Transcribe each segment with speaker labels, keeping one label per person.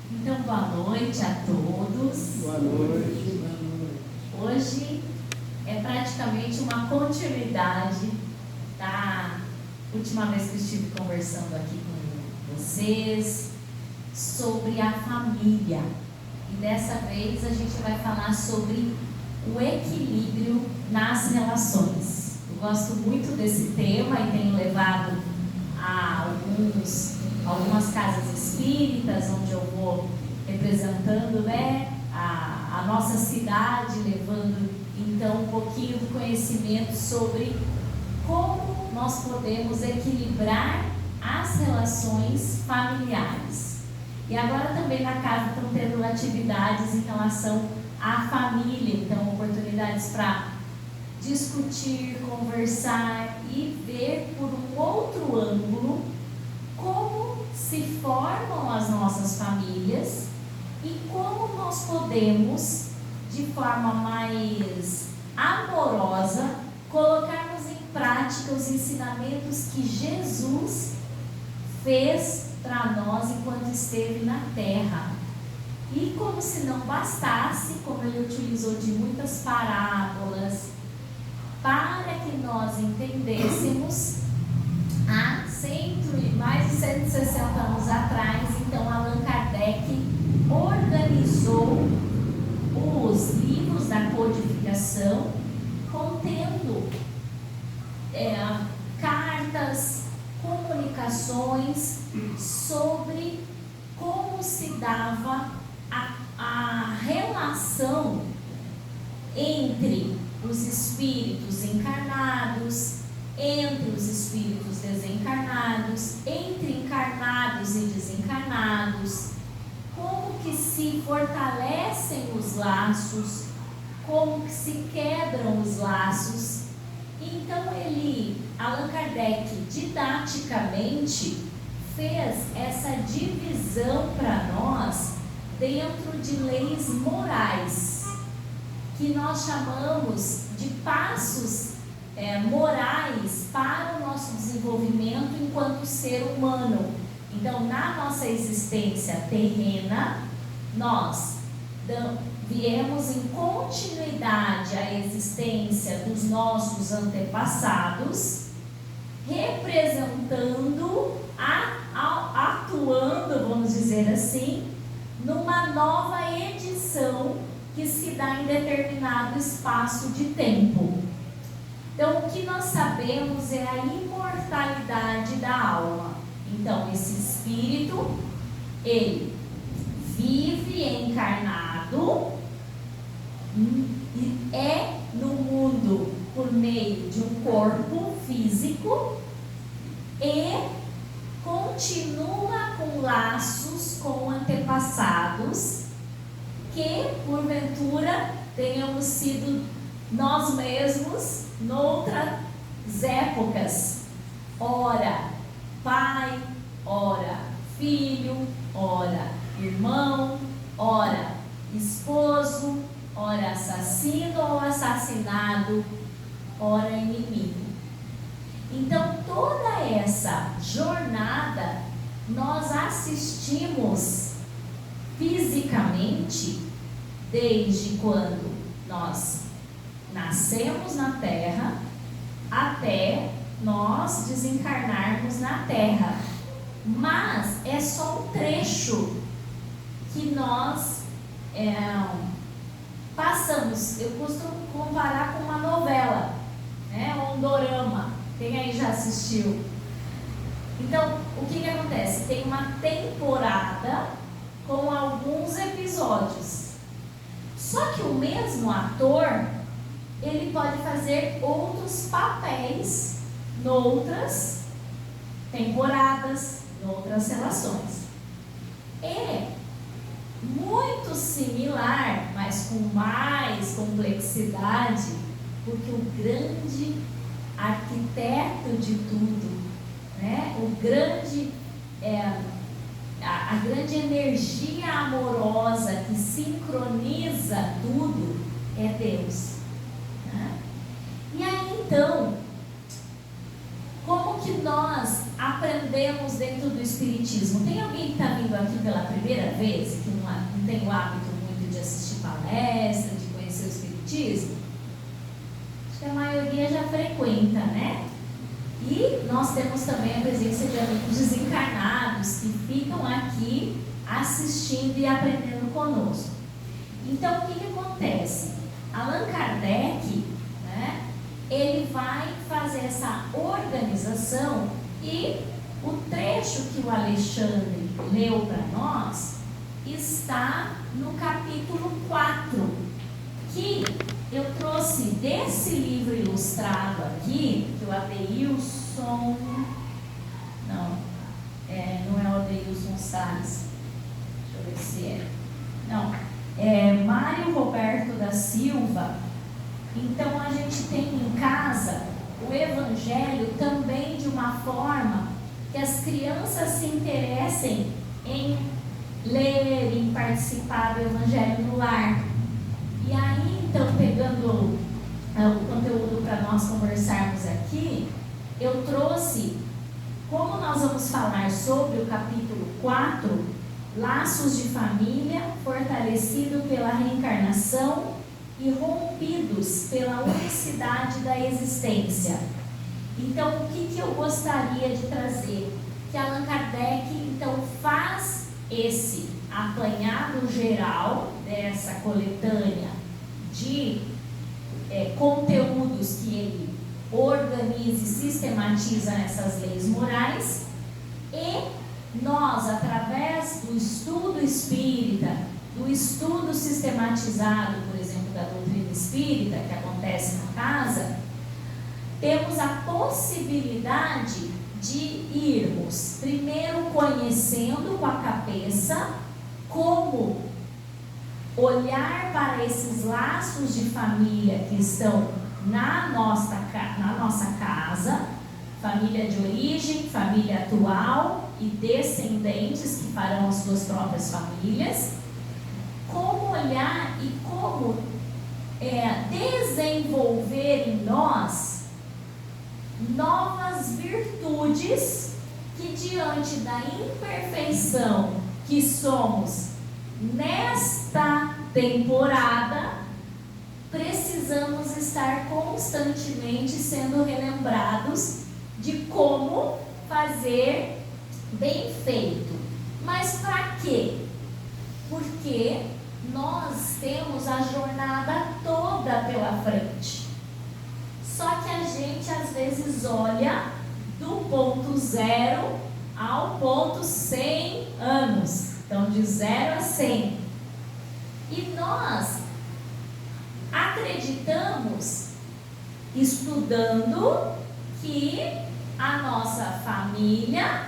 Speaker 1: Então, boa noite a todos.
Speaker 2: Boa noite.
Speaker 1: Hoje é praticamente uma continuidade da última vez que eu estive conversando aqui com vocês sobre a família. E dessa vez a gente vai falar sobre o equilíbrio nas relações. Eu gosto muito desse tema e tenho levado a algumas casas espíritas, onde eu vou representando, a nossa cidade, levando então um pouquinho do conhecimento sobre como nós podemos equilibrar as relações familiares. E agora também na casa estão tendo atividades em relação à família, então oportunidades para discutir, conversar e ver por um outro ângulo como se formam as nossas famílias e como nós podemos, de forma mais amorosa, colocarmos em prática os ensinamentos que Jesus fez para nós enquanto esteve na terra. E como se não bastasse, como ele utilizou de muitas parábolas, para que nós entendêssemos há mais de 160 anos atrás, então Allan Kardec organizou os livros da codificação contendo cartas, comunicações sobre como se dava a relação entre os espíritos encarnados, entre os espíritos desencarnados, entre encarnados e desencarnados, como que se fortalecem os laços, como que se quebram os laços. Então Allan Kardec, didaticamente, fez essa divisão para nós dentro de leis morais, que nós chamamos de passos morais para o nosso desenvolvimento enquanto ser humano. Então, na nossa existência terrena, nós viemos em continuidade à existência dos nossos antepassados, representando, atuando, vamos dizer assim, numa nova edição que se dá em determinado espaço de tempo. Então, o que nós sabemos é a imortalidade da alma. Então, esse espírito, ele vive encarnado e é no mundo por meio de um corpo físico e continua com laços com antepassados que, porventura, tenhamos sido nós mesmos noutras épocas, ora pai, ora filho, ora irmão, ora esposo, ora assassino ou assassinado, ora inimigo. Então, toda essa jornada nós assistimos fisicamente desde quando nós nascemos na terra até nós desencarnarmos na terra. Mas é só um trecho que nós passamos. Eu costumo comparar com uma novela, ou um dorama. Quem aí já assistiu? Então, o que acontece? Tem uma temporada com alguns episódios. Só que o mesmo ator, ele pode fazer outros papéis noutras temporadas, noutras relações. É muito similar, mas com mais complexidade, porque o grande arquiteto de tudo, a grande energia amorosa que sincroniza tudo é Deus. E aí então, como Como que nós aprendemos dentro do Espiritismo? Tem alguém que está vindo aqui pela primeira vez, que não tem o hábito muito de assistir palestra, de conhecer o Espiritismo? Acho que a maioria já frequenta, né? E nós temos também a presença de amigos desencarnados que ficam aqui assistindo e aprendendo conosco. Então, o que acontece? Allan Kardec, né, ele vai fazer essa organização, e o trecho que o Alexandre leu para nós está no capítulo 4, que eu trouxe desse livro ilustrado aqui, que o Adeilson, não é o Adeilson Salles, deixa eu ver se é Mário Roberto da Silva. Então a gente tem em casa o Evangelho também de uma forma que as crianças se interessem em ler, em participar do Evangelho no lar. E aí, então, pegando o conteúdo para nós conversarmos aqui, eu trouxe, como nós vamos falar sobre o capítulo 4, laços de família, fortalecido pela reencarnação e rompidos pela unicidade da existência. Então, o que eu gostaria de trazer? Que Allan Kardec, então, faz esse apanhado geral dessa coletânea de conteúdos que ele organiza e sistematiza nessas leis morais, e nós, através do estudo espírita, do estudo sistematizado, por exemplo, da doutrina espírita, que acontece na casa, temos a possibilidade de irmos primeiro conhecendo com a cabeça como olhar para esses laços de família que estão na nossa casa, família de origem, família atual e descendentes que farão as suas próprias famílias, como olhar e como desenvolver em nós novas virtudes que, diante da imperfeição que somos nesta temporada, precisamos estar constantemente sendo relembrados de como fazer bem feito. Mas para quê? Porque nós temos a jornada toda pela frente. Só que a gente às vezes olha do ponto 0 ao ponto 100 anos. Então, de 0 a 100. E nós acreditamos, estudando, que a nossa família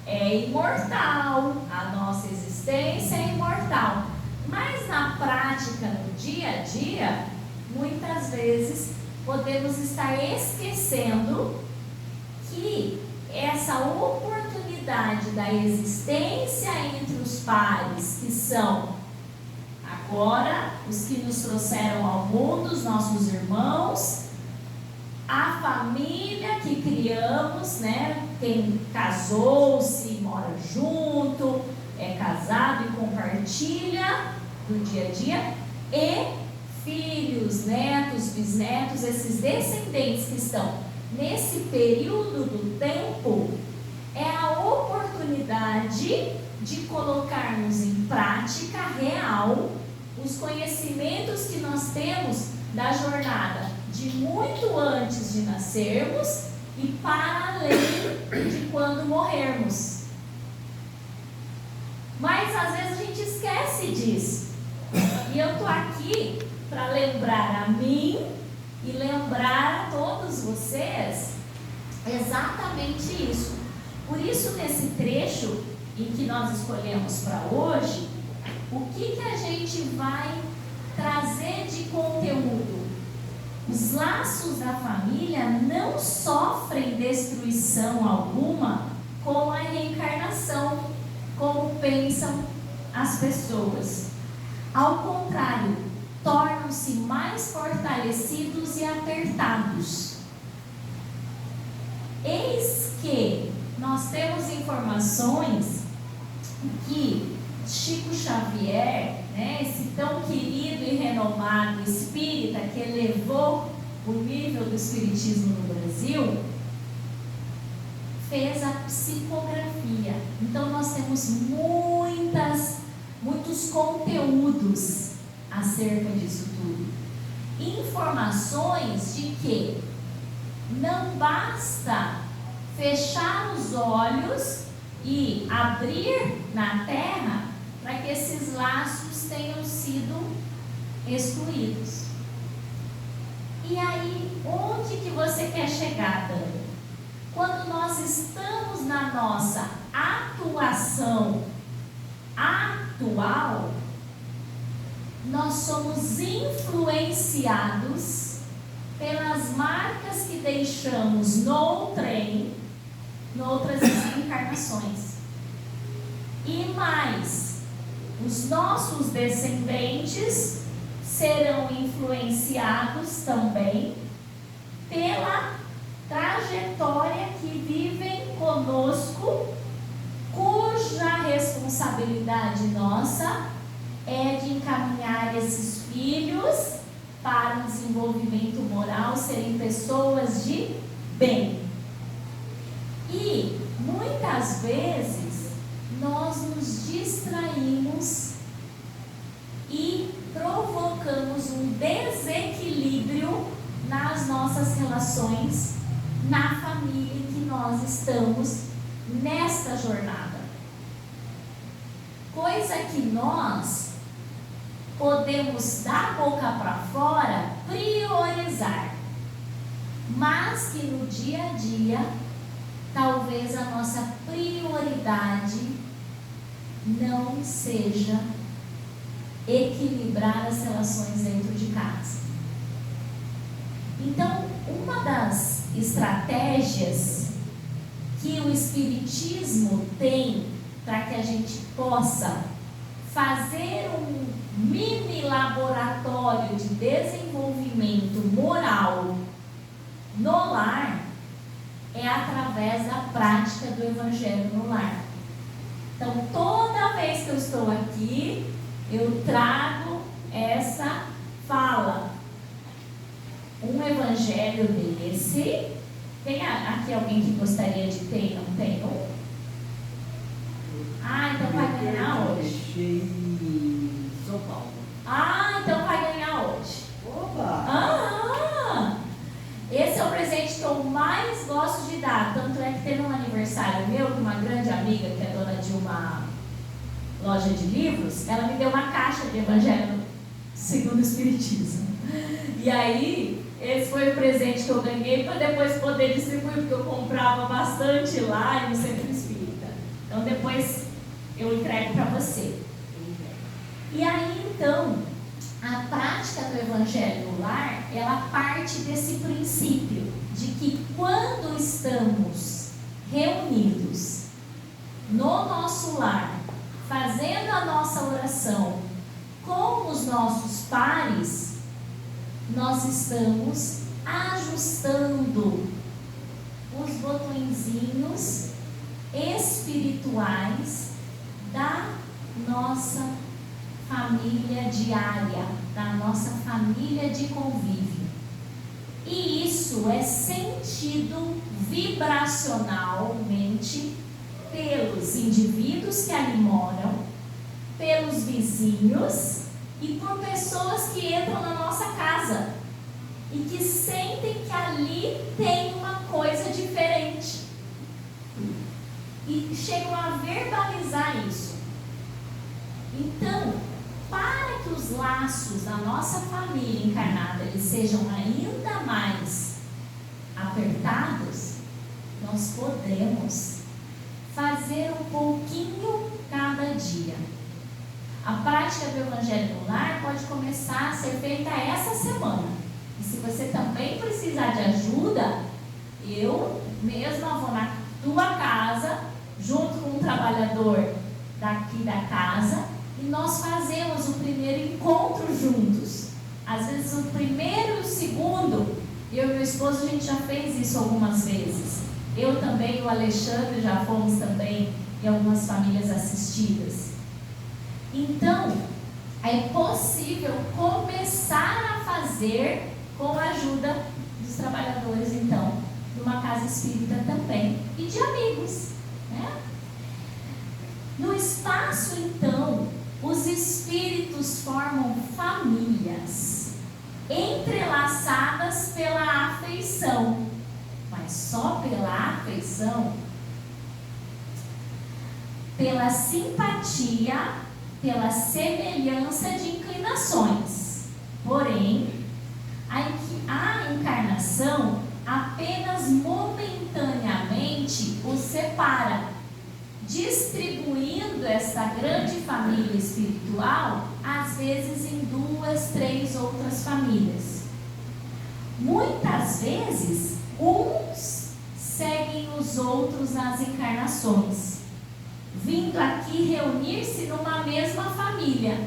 Speaker 1: é imortal, a nossa existência é imortal. Mas na prática, no dia a dia, muitas vezes podemos estar esquecendo que essa oportunidade da existência entre os pares, que são agora os que nos trouxeram ao mundo, os nossos irmãos, a família que criamos, né? Quem casou-se, mora junto, é casado e compartilha do dia a dia, e filhos, netos, bisnetos, esses descendentes que estão nesse período do tempo, é a oportunidade de colocarmos em prática real os conhecimentos que nós temos da jornada de muito antes de nascermos e para além de quando morrermos. Mas às vezes a gente esquece disso. E eu estou aqui para lembrar a mim e lembrar a todos vocês exatamente isso. Por isso, nesse trecho em que nós escolhemos para hoje, o que a gente vai trazer de conteúdo? Os laços da família não sofrem destruição alguma com a reencarnação, como pensam as pessoas. Ao contrário, tornam-se mais fortalecidos e apertados. Eis que nós temos informações que Chico Xavier, né, esse tão querido e renomado espírita que elevou o nível do espiritismo no Brasil, fez a psicografia. Então nós temos muitos conteúdos acerca disso tudo. Informações de que não basta fechar os olhos e abrir na terra para que esses laços tenham sido excluídos. E aí, onde que você quer chegar, Dani? Quando nós estamos na nossa atuação atual, nós somos influenciados pelas marcas que deixamos noutras encarnações. E mais, os nossos descendentes serão influenciados também pela trajetória que vivem conosco, cuja responsabilidade nossa é de encaminhar esses filhos para um desenvolvimento moral, serem pessoas de bem. E muitas vezes nós nos distraímos e provocamos um desequilíbrio nas nossas relações, na família em que nós estamos nesta jornada. Coisa que nós podemos, da boca para fora, priorizar, mas que no dia a dia, talvez a nossa prioridade não seja equilibrar as relações dentro de casa. Então, uma das estratégias que o Espiritismo tem para que a gente possa fazer um mini laboratório de desenvolvimento moral no lar é através da prática do Evangelho no lar. Então, toda vez que eu estou aqui, eu trago essa fala. Um evangelho desse. Tem aqui alguém que gostaria de ter e não tem um? Ah, então vai ganhar hoje.
Speaker 2: São Paulo.
Speaker 1: Ah, então vai ganhar hoje.
Speaker 2: Opa!
Speaker 1: Ah! Esse é o presente que eu mais gosto de dar. Tanto é que teve um aniversário meu, que uma grande amiga, que é dona de uma loja de livros, ela me deu uma caixa de Evangelho segundo o Espiritismo. E aí, esse foi o presente que eu ganhei para depois poder distribuir, porque eu comprava bastante lá no Centro Espírita. Então, depois eu entrego para você. E aí, então, a prática do Evangelho no lar, ela parte desse princípio de que quando estamos reunidos no nosso lar, fazendo a nossa oração com os nossos pares, nós estamos ajustando os botõezinhos espirituais da nossa família diária, da nossa família de convívio. E isso é sentido vibracionalmente pelos indivíduos que ali moram, pelos vizinhos e por pessoas que entram na nossa casa e que sentem que ali tem uma coisa diferente e chegam a verbalizar isso. Então, para que os laços da nossa família encarnada eles sejam ainda mais apertados, nós podemos fazer um pouquinho cada dia. A prática do Evangelho no lar pode começar a ser feita essa semana. E se você também precisar de ajuda, eu mesma vou na tua casa, junto com um trabalhador daqui da casa, e nós fazemos o primeiro encontro juntos. Às vezes o primeiro e o segundo, eu e meu esposo, a gente já fez isso algumas vezes. Eu também, o Alexandre, já fomos também em algumas famílias assistidas. Então, é possível começar a fazer com a ajuda dos trabalhadores, então, de uma casa espírita também e de amigos, né? No espaço, então, os espíritos formam famílias entrelaçadas pela afeição, mas só pela afeição, pela simpatia, pela semelhança de inclinações. Porém, a encarnação apenas momentaneamente os separa, distribuindo esta grande família espiritual, às vezes em 2, 3 outras famílias. Muitas vezes, uns seguem os outros nas encarnações, vindo aqui reunir-se numa mesma família.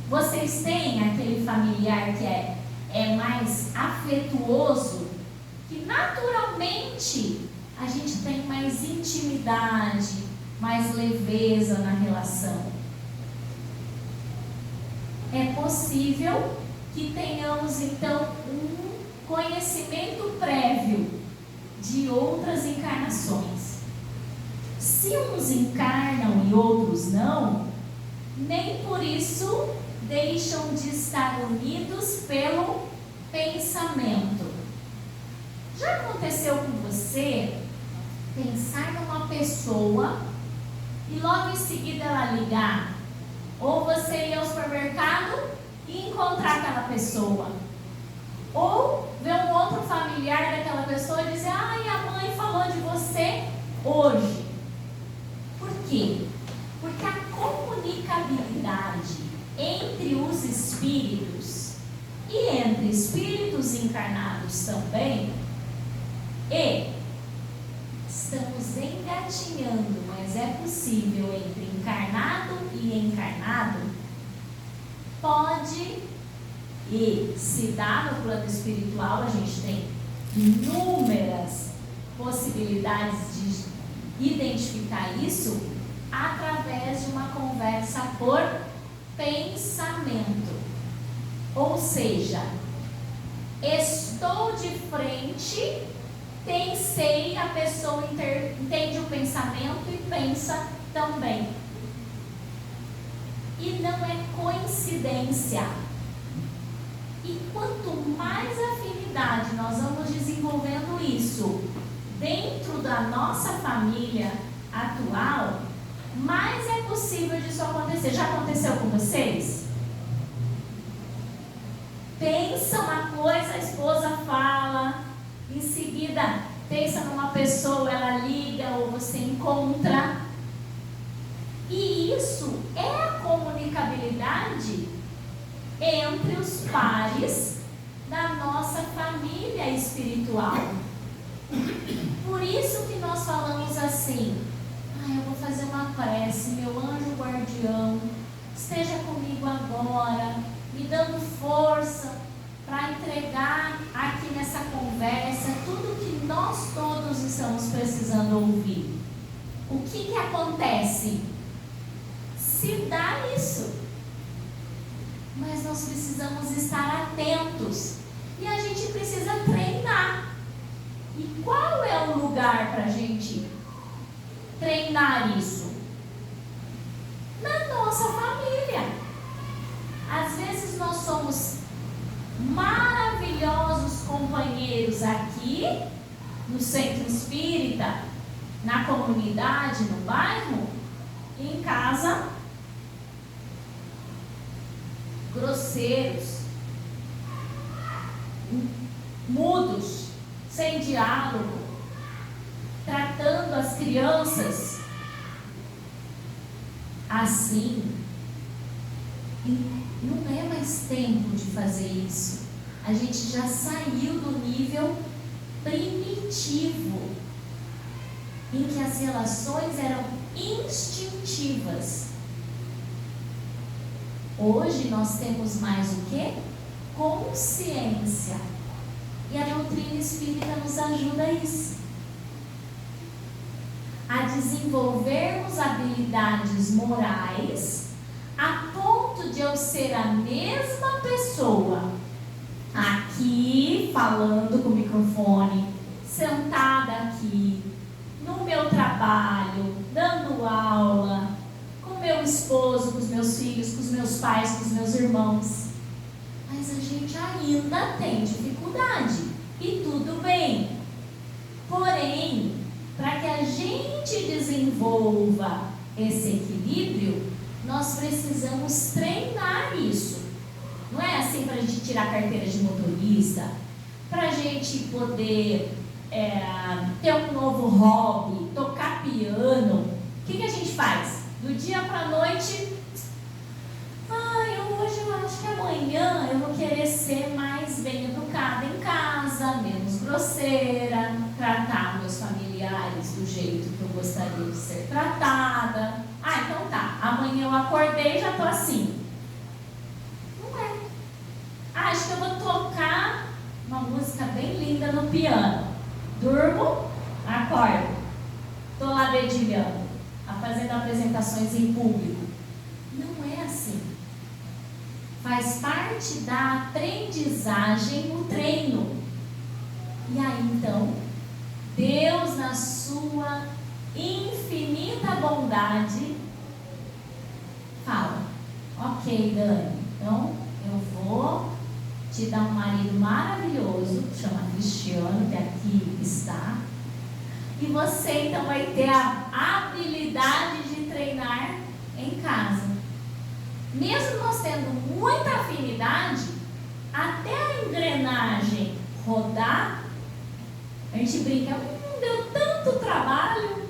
Speaker 1: Vocês têm aquele familiar que é mais afetuoso, que naturalmente a gente tem mais intimidade, mais leveza na relação. É possível que tenhamos então um conhecimento prévio de outras encarnações. Se uns encarnam e outros não, nem por isso deixam de estar unidos pelo pensamento. Já aconteceu com você pensar numa pessoa e logo em seguida ela ligar? Ou você ir ao supermercado e encontrar aquela pessoa? Ou ver um outro familiar daquela pessoa e dizer: ai, a mãe falou de você hoje. Por quê? Porque a comunicabilidade entre os espíritos e entre espíritos encarnados também, e estamos engatinhando, mas é possível entre encarnado e encarnado, pode, e se dá no plano espiritual, a gente tem inúmeras possibilidades de identificar isso através de uma conversa por pensamento. Ou seja, estou de frente, pensei, a pessoa entende o pensamento e pensa também. E não é coincidência. E quanto mais afinidade nós vamos desenvolvendo isso dentro da nossa família atual, mais é possível disso acontecer. Já aconteceu com vocês? Pensa uma coisa, a esposa fala, em seguida pensa numa pessoa, ela liga ou você encontra. E isso é a comunicabilidade entre os pares da nossa família espiritual. Por isso que nós falamos assim: eu vou fazer uma prece, meu anjo guardião, esteja comigo agora, me dando força para entregar aqui nessa conversa tudo que nós todos estamos precisando ouvir. O que acontece? Se dá isso, mas nós precisamos estar atentos e a gente precisa treinar. E qual é o lugar para a gente treinar isso? Na nossa família. Às vezes nós somos maravilhosos companheiros aqui no centro espírita, na comunidade, no bairro, e em casa grosseiros, mudos, sem diálogo, tratando as crianças assim. E não é mais tempo de fazer isso. A gente já saiu do nível primitivo, em que as relações eram instintivas. Hoje nós temos mais o quê? Consciência. E a doutrina espírita nos ajuda a isso. a desenvolvermos habilidades morais a ponto de eu ser a mesma pessoa aqui falando com o microfone, sentada aqui, no meu trabalho, dando aula, com meu esposo, com os meus filhos, com os meus pais, com os meus irmãos. Mas a gente ainda tem dificuldade e tudo bem. Porém, para que a gente desenvolva esse equilíbrio, nós precisamos treinar isso. Não é assim para a gente tirar a carteira de motorista, para a gente poder ter um novo hobby, tocar piano. O que a gente faz? Do dia para a noite, hoje eu acho que amanhã eu vou querer ser mais bem educada em casa, menos grosseira, tratar meus familiares do jeito que eu gostaria de ser tratada. Então tá, amanhã eu acordei e já tô assim. Não é. Acho que eu vou tocar uma música bem linda no piano. Durmo, acordo. Tô lá dedilhando, fazendo apresentações em público. Não é assim. Faz parte da aprendizagem o treino. E aí então, Deus na sua infinita bondade fala: ok, Dani, então eu vou te dar um marido maravilhoso, que chama Cristiano, que aqui está, e você então vai ter a habilidade de treinar em casa. Mesmo nós tendo muita afinidade, até a engrenagem rodar, a gente brinca, deu tanto trabalho.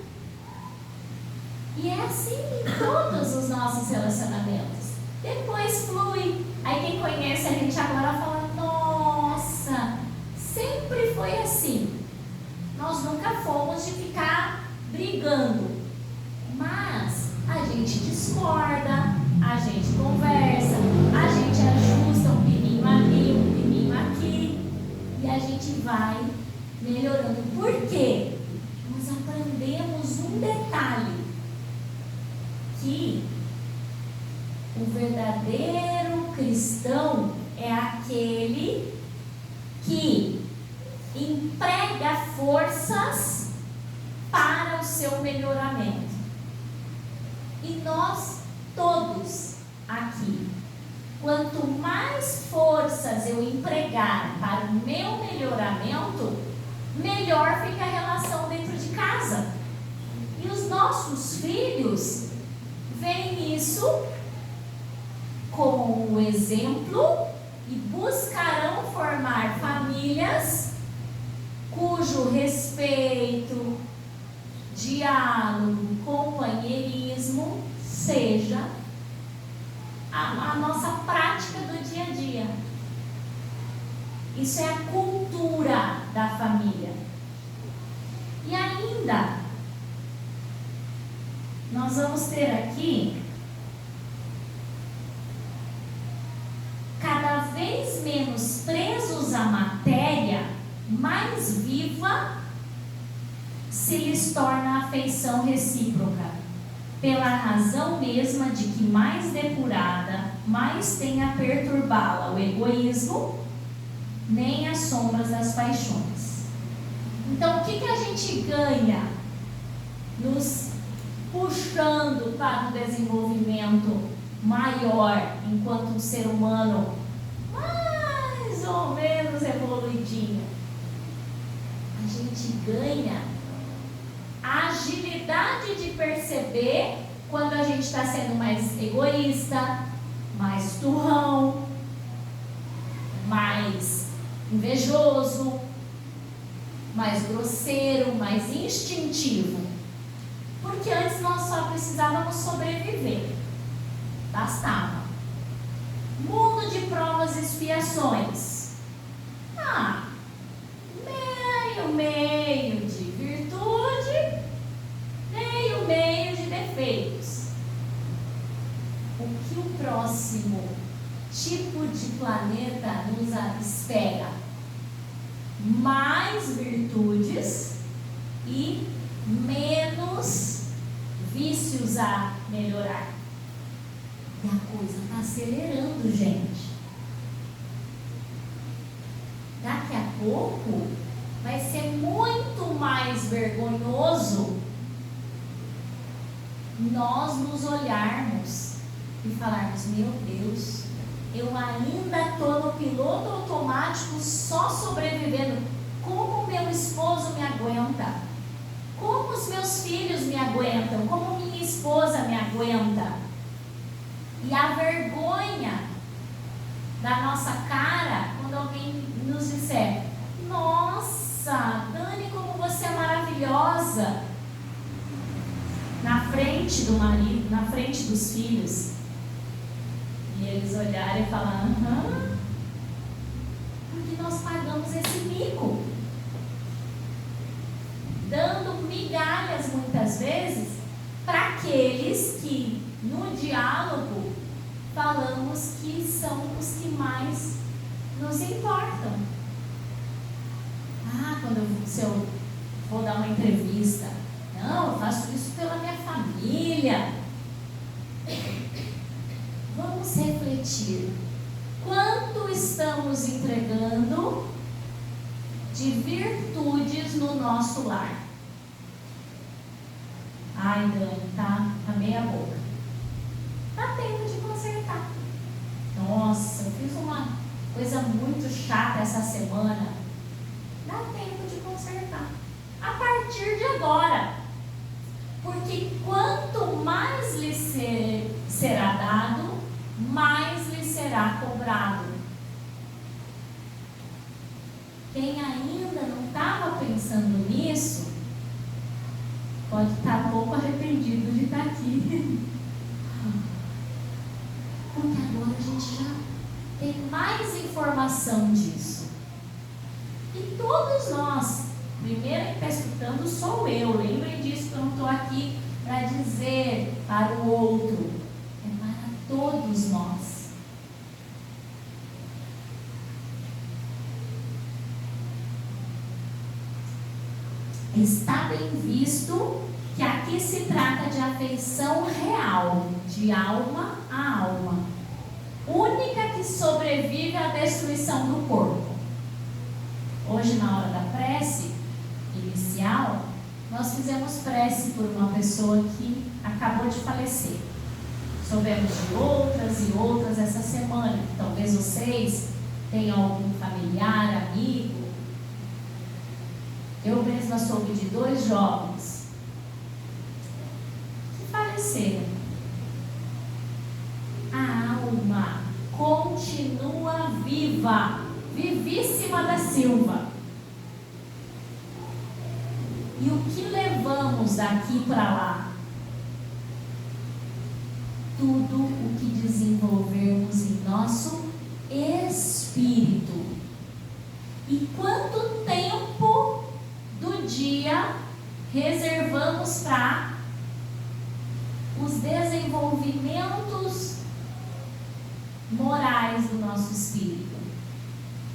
Speaker 1: E é assim em todos os nossos relacionamentos. Depois flui. Aí quem conhece a gente agora fala: nossa, sempre foi assim. Nós nunca fomos de ficar brigando. Mas a gente discorda, a gente conversa, a gente ajusta um pininho ali, um pininho aqui, e a gente vai melhorando. Por quê? Nós aprendemos um detalhe, que o verdadeiro cristão é aquele que emprega forças para o seu melhoramento. E nós todos aqui, quanto mais forças eu empregar para o meu melhoramento, melhor fica a relação dentro de casa. E os nossos filhos veem isso como o exemplo e buscarão formar famílias cujo respeito, diálogo, companheirismo seja a nossa prática do dia a dia. Isso é a cultura da família. E ainda, nós vamos ter aqui cada vez menos presos à matéria, mais viva se lhes torna a afeição recíproca, pela razão mesma de que mais depurada, mais tem a perturbá-la o egoísmo, nem as sombras das paixões. Então, o que a gente ganha nos puxando para um desenvolvimento maior enquanto um ser humano mais ou menos evoluidinho? A gente ganha a agilidade de perceber quando a gente está sendo mais egoísta, mais turrão, mais invejoso, mais grosseiro, mais instintivo. Porque antes nós só precisávamos sobreviver. Bastava. Mundo de provas e expiações. Meio de virtude, meio de defeitos. O que o próximo tipo de planeta nos espera? Mais virtudes e menos vícios a melhorar. E a coisa está acelerando, gente. Daqui a pouco vai ser muito mais vergonhoso nós nos olharmos e falarmos: meu Deus, eu ainda estou no piloto automático, só sobrevivendo. Como meu esposo me aguenta? Como os meus filhos me aguentam? Como minha esposa me aguenta? E a vergonha da nossa cara quando alguém nos disser: nossa, Dani, como você é maravilhosa, na frente do marido, na frente dos filhos. E eles olharem e falar: aham, porque nós pagamos esse mico, dando migalhas muitas vezes para aqueles que no diálogo falamos que são os que mais nos importam. Se eu vou dar uma entrevista, não, eu faço isso pela minha família. Vamos refletir. Quanto estamos entregando de virtudes no nosso lar? Ai, Dani, tá meia boca. Dá tempo de consertar. Nossa, eu fiz uma coisa muito chata essa semana. Dá tempo de consertar. A partir de agora. Porque quanto mais lhe será dado, mais lhe será cobrado. Quem ainda não estava pensando nisso, pode estar um pouco arrependido de estar aqui. Porque agora a gente já tem mais informação disso. E todos nós, primeiro que está escutando sou eu, lembrem disso que eu não estou aqui para dizer para o outro, é para todos nós. Está bem visto que aqui se trata de afeição real, de alma a alma, única que sobrevive à destruição do corpo. Hoje, na hora da prece inicial, nós fizemos prece por uma pessoa que acabou de falecer. Soubemos de outras e outras essa semana. Talvez vocês tenham algum familiar, amigo. Eu mesma soube de 2 jovens que faleceram. A alma continua viva, vivíssima da Silva. E o que levamos daqui para lá? Tudo o que desenvolvermos em nosso espírito. E quanto tempo do dia reservamos para os desenvolvimentos morais do nosso espírito?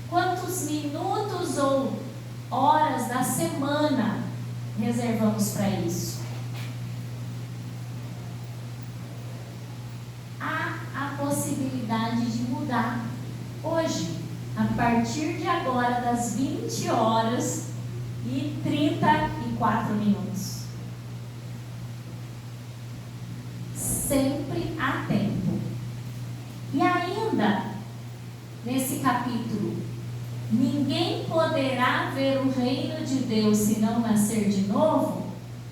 Speaker 1: Quantos minutos ou horas da semana reservamos para isso? Há a possibilidade de mudar. Hoje, a partir de agora, das 20 horas e 34 minutos. Sempre há tempo. E ainda, nesse capítulo, ninguém poderá ver o reino de Deus se não nascer de novo.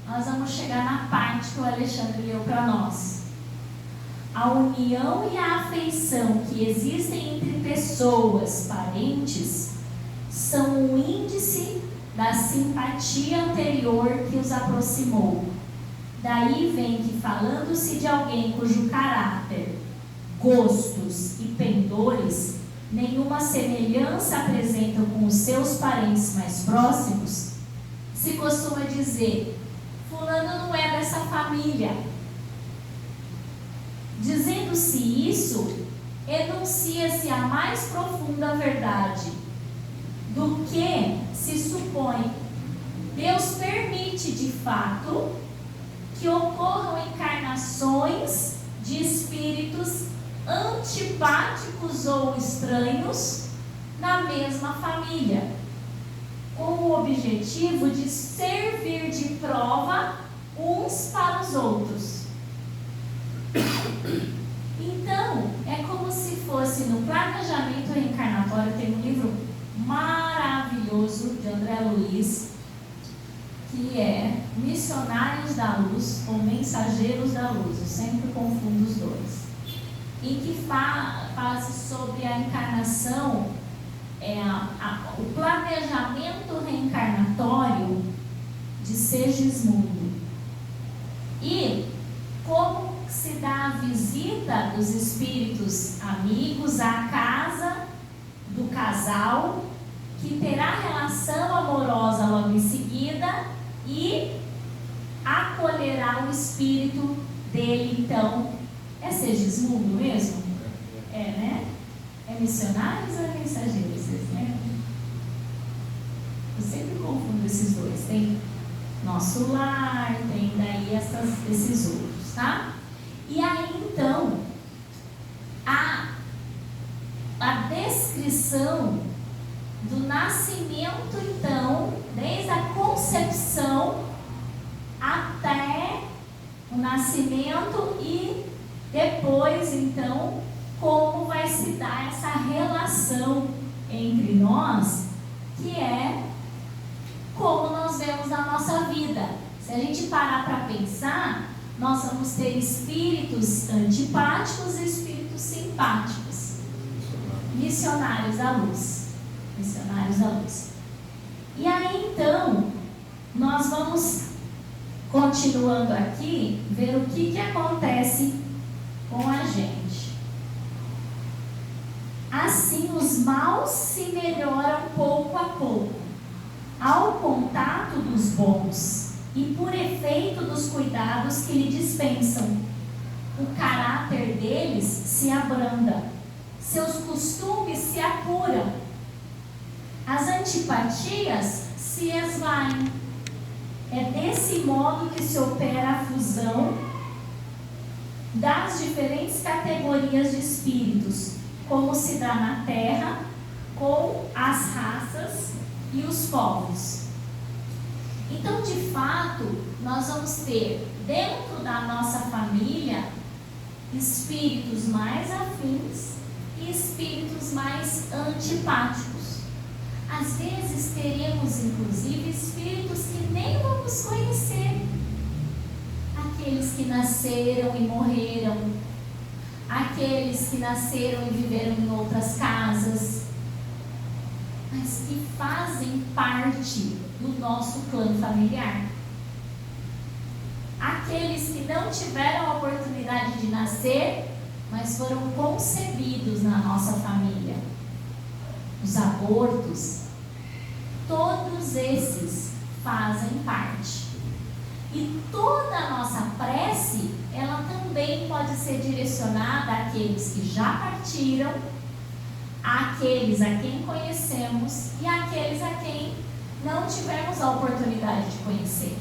Speaker 1: Nós vamos chegar na parte que o Alexandre leu para nós. A união e a afeição que existem entre pessoas, parentes, são o índice da simpatia anterior que os aproximou. Daí vem que, falando-se de alguém cujo caráter, gostos e pendores nenhuma semelhança apresentam com os seus parentes mais próximos, se costuma dizer: fulano não é dessa família. Dizendo-se isso, enuncia-se a mais profunda verdade do que se supõe. Deus permite de fato que ocorram encarnações de espíritos antipáticos ou estranhos na mesma família, com o objetivo de servir de prova uns para os outros. Então, é como se fosse no planejamento reencarnatório. Tem um livro maravilhoso de André Luiz, que é Missionários da Luz ou Mensageiros da Luz, eu sempre confundo os dois, em que fala sobre a encarnação, o planejamento reencarnatório de Segismundo e como se dá a visita dos espíritos amigos à casa do casal que terá relação amorosa logo em seguida e acolherá o espírito dele. Então, é Segismundo mesmo? É, né? É Missionários ou é Mensageiros? Vocês lembram? Eu sempre confundo esses dois. Tem Nosso Lar, tem daí esses outros, tá? E aí, então, a descrição do nascimento, então, desde a concepção até o nascimento e depois, então, como vai se dar essa relação entre nós, que é como nós vemos na nossa vida. Se a gente parar para pensar, nós vamos ter espíritos antipáticos e espíritos simpáticos. Missionários da luz. Missionários da luz. E aí, então, nós vamos, continuando aqui, ver o que acontece com a gente. Assim, os maus se melhoram pouco a pouco, ao contato dos bons e por efeito dos cuidados que lhe dispensam. O caráter deles se abranda, seus costumes se apuram, as antipatias se esvaem. É desse modo que se opera a fusão das diferentes categorias de espíritos, como se dá na Terra com as raças e os povos. Então, de fato, nós vamos ter dentro da nossa família espíritos mais afins e espíritos mais antipáticos. Às vezes teremos, inclusive, espíritos que nem vamos conhecer. Aqueles que nasceram e morreram, aqueles que nasceram e viveram em outras casas, mas que fazem parte do nosso clã familiar. Aqueles que não tiveram a oportunidade de nascer, mas foram concebidos na nossa família. Os abortos, todos esses fazem parte. E toda a nossa prece, ela também pode ser direcionada àqueles que já partiram, àqueles a quem conhecemos e àqueles a quem não tivemos a oportunidade de conhecer.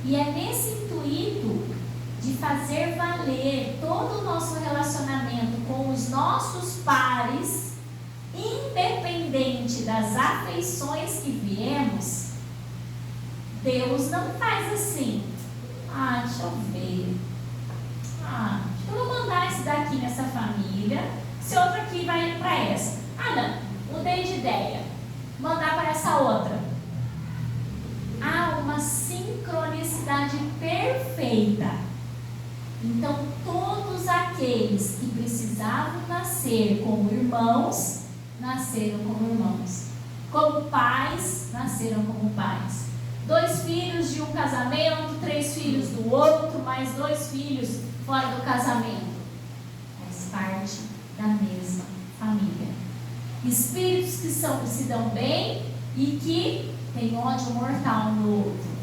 Speaker 1: E é nesse intuito de fazer valer todo o nosso relacionamento com os nossos pares, independente das afeições que viemos. Deus não faz assim: deixa eu ver, acho que eu vou mandar esse daqui nessa família, esse outro aqui vai para essa. Não, mudei de ideia, mandar para essa outra. Há uma sincronicidade perfeita. Então, todos aqueles que precisavam nascer como irmãos, nasceram como irmãos. Como pais, nasceram como pais. 2 filhos de um casamento, 3 filhos do outro, mais 2 filhos fora do casamento. Faz parte da mesma família. Espíritos que se dão bem e que têm ódio mortal um no outro.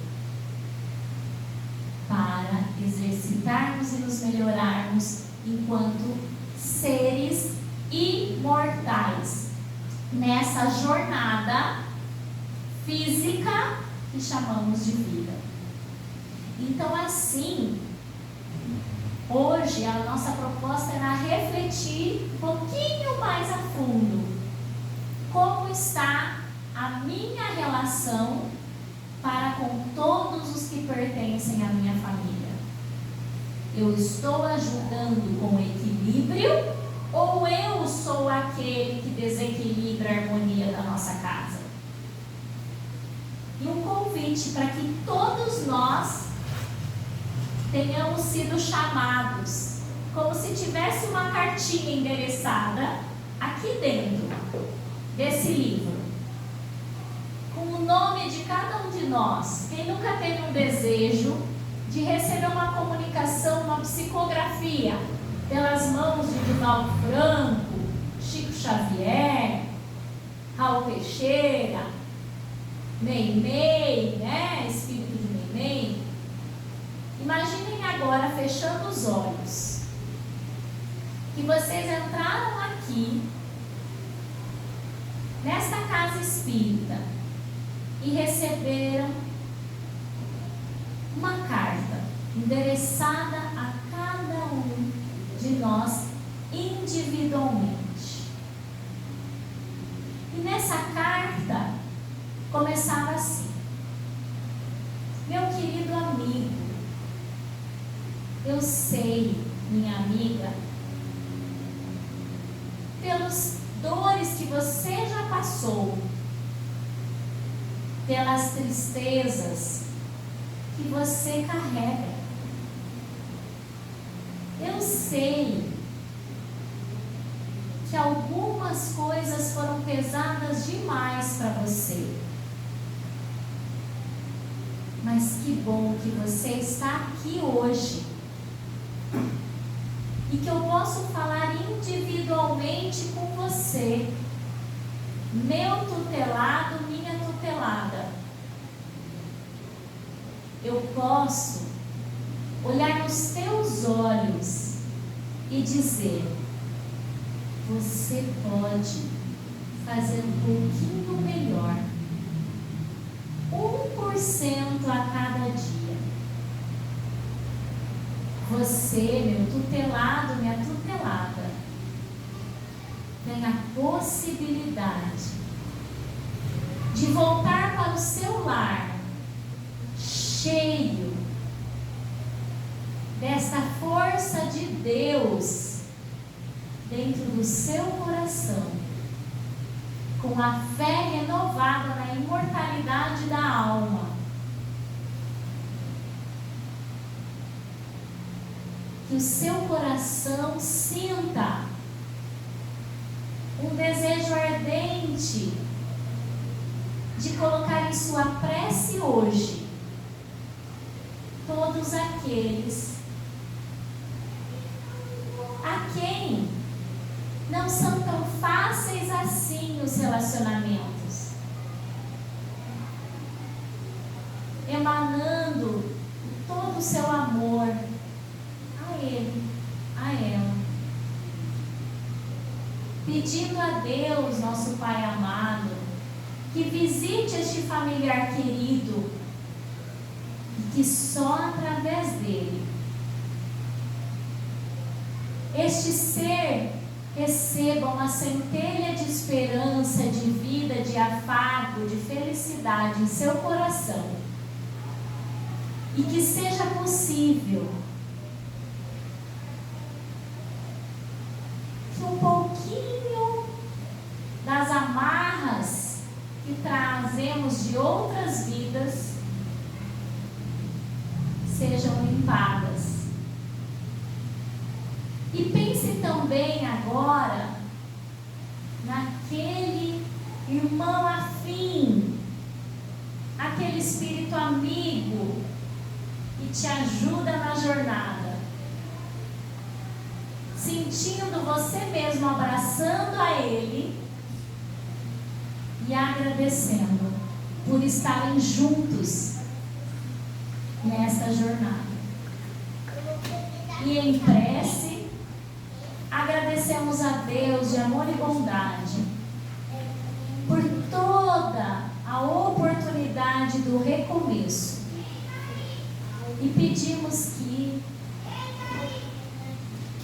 Speaker 1: Para exercitarmos e nos melhorarmos enquanto seres imortais nessa jornada física que chamamos de vida. Então, assim, hoje a nossa proposta era refletir um pouquinho mais a fundo como está a minha relação para com todos os que pertencem à minha família. Eu estou ajudando com equilíbrio ou eu sou aquele que desequilibra a harmonia da nossa casa? E um convite para que todos nós tenhamos sido chamados, como se tivesse uma cartinha endereçada aqui dentro desse livro, com o nome de cada um de nós. Quem nunca teve um desejo de receber uma comunicação, uma psicografia pelas mãos de Divaldo Franco, Chico Xavier, Raul Teixeira, Meimei, né? Espírito de Meimei. Imaginem agora, fechando os olhos, que vocês entraram aqui, nesta casa espírita, e receberam uma carta endereçada a cada um de nós individualmente. E nessa carta começava assim: meu querido amigo, eu sei, minha amiga, pelas dores que você já passou, pelas tristezas que você carrega. Eu sei que algumas coisas foram pesadas demais para você. Mas que bom que você está aqui hoje. E que eu posso falar individualmente com você, meu tutelado, minha tutelada. Eu posso olhar nos teus olhos e dizer: você pode fazer um pouquinho melhor, 1% a cada dia. Você, meu tutelado, minha tutelada, tem a possibilidade de voltar para o seu lar cheio desta força de Deus dentro do seu coração, com a fé renovada na imortalidade da alma. Que o seu coração sinta um desejo ardente de colocar em sua prece hoje todos aqueles a quem não são tão fáceis assim os relacionamentos, emanando todo o seu amor a ele, a ela, pedindo a Deus, nosso Pai amado, que visite este familiar querido e que só através dele este ser receba uma centelha de esperança, de vida, de afago, de felicidade em seu coração, e que seja possível que um pouquinho das amarras que trazemos de outras vidas sejam limpadas. E pense também agora naquele irmão afim, aquele espírito amigo que te ajuda na jornada, sentindo você mesmo abraçando a ele e agradecendo por estarem juntos nesta jornada. E em prece, agradecemos a Deus de amor e bondade por toda a oportunidade oportunidade do recomeço. E pedimos que,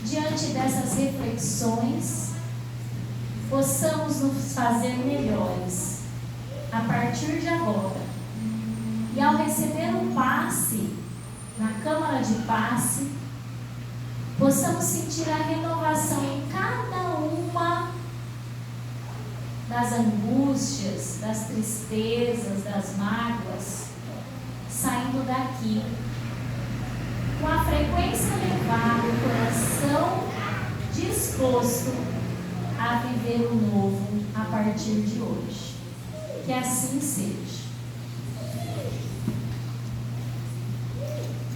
Speaker 1: diante dessas reflexões, possamos nos fazer melhores a partir de agora. E ao receber um passe na Câmara de Passe, possamos sentir a renovação em cada uma das angústias, das tristezas, das mágoas, saindo daqui, com a frequência elevada, o coração disposto a viver o novo a partir de hoje. Que assim seja.